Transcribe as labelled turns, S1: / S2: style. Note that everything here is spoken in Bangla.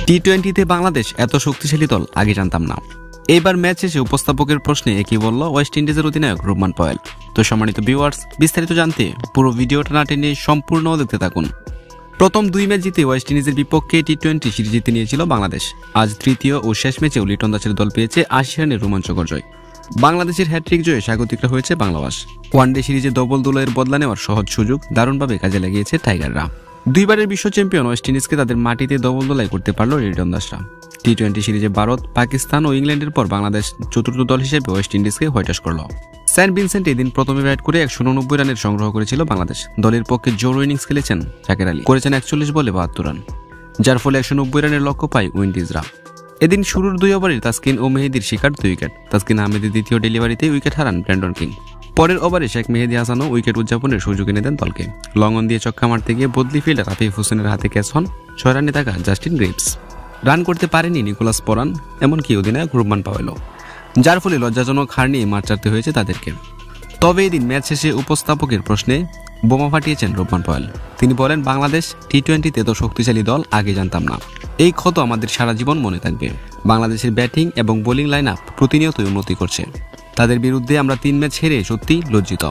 S1: টি-20-তে বাংলাদেশ এত শক্তিশালী দল আগে জানতাম না। এইবার ম্যাচ শেষে উপস্থাপকের প্রশ্নে একই বলল ওয়েস্ট ইন্ডিজের অধিনায়ক রুবমান পয়েল। তো সম্মানিত ভিউয়ার্স, বিস্তারিত জানতে পুরো ভিডিওটা না টেনে সম্পূর্ণ দেখতে থাকুন। প্রথম 2 ম্যাচ জিতে ওয়েস্ট ইন্ডিজের বিপক্ষে টি-20 সিরিজ জিতে নিয়েছিল বাংলাদেশ। আজ তৃতীয় ও শেষ ম্যাচেও লিটন দাসের দল পেয়েছে 80 রানের রোমাঞ্চকর জয়। বাংলাদেশের হ্যাট্রিক জয়ে স্বাগতিকরা হয়েছে বাংলাবাস। ওয়ানডে সিরিজে ডবল দলের বদলা নেওয়ার সহজ সুযোগ দারুণভাবে কাজে লাগিয়েছে টাইগাররা। 2 বারের বিশ্ব চ্যাম্পিয়ন ওয়েস্ট ইন্ডিজকে তাদের মাটিতে ডবল দলাই করতে পারল লিটন দাসরা। টি-20 সিরিজে ভারত, পাকিস্তান ও ইংল্যান্ডের পর বাংলাদেশ চতুর্থ দল হিসেবে ওয়েস্ট ইন্ডিজকে হোয়াইটওয়াশ করল। সেন্ট ভিনসেন্ট এদিন প্রথমে ব্যাট করে 189 রানের সংগ্রহ করেছিল বাংলাদেশ। দলের পক্ষে জোর ইনিংস খেলেছেন জাকের আলী, করেছেন 41 বলে 72 রান, যার ফলে 190 রানের লক্ষ্য পায় উইন্ডিজরা। এদিন শুরুর 2 ওভারে তাসকিন ও মেহেদির শিকার 2 উইকেট। তাসকিন আহমেদের দ্বিতীয় ডেলিভারিতে উইকেট হারান ব্র্যান্ডন কিং। পরের ওভারে শেখ মেহেদী হাসানও উইকেট উদযাপনের সুযোগ এনে দেন দলকে। লং অন দিয়ে ছক্কা মারতে গিয়ে বদলি ফিল্ডার আফিফ হোসেনের হাতে ক্যাচ হন 6 রানে থাকা জাস্টিন গ্রিপস। রান করতে পারেনি নিকোলাস পরান, এমনকি অধিনায়ক রুবমান পয়েলও, যার ফলে লজ্জাজনক হার নিয়ে মাঠ ছাড়তে হয়েছে তাদেরকে। তবে এদিন ম্যাচ শেষে উপস্থাপকের প্রশ্নে বোমা ফাটিয়েছেন রুবমান পয়েল। তিনি বলেন, বাংলাদেশ টি-20-তে এত শক্তিশালী দল আগে জানতাম না। এই ক্ষত আমাদের সারা জীবন মনে থাকবে। বাংলাদেশের ব্যাটিং এবং বোলিং লাইন আপ প্রতিনিয়তই উন্নতি করছে। তাদের বিরুদ্ধে আমরা 3 ম্যাচ হেরে সত্যি লজ্জিত।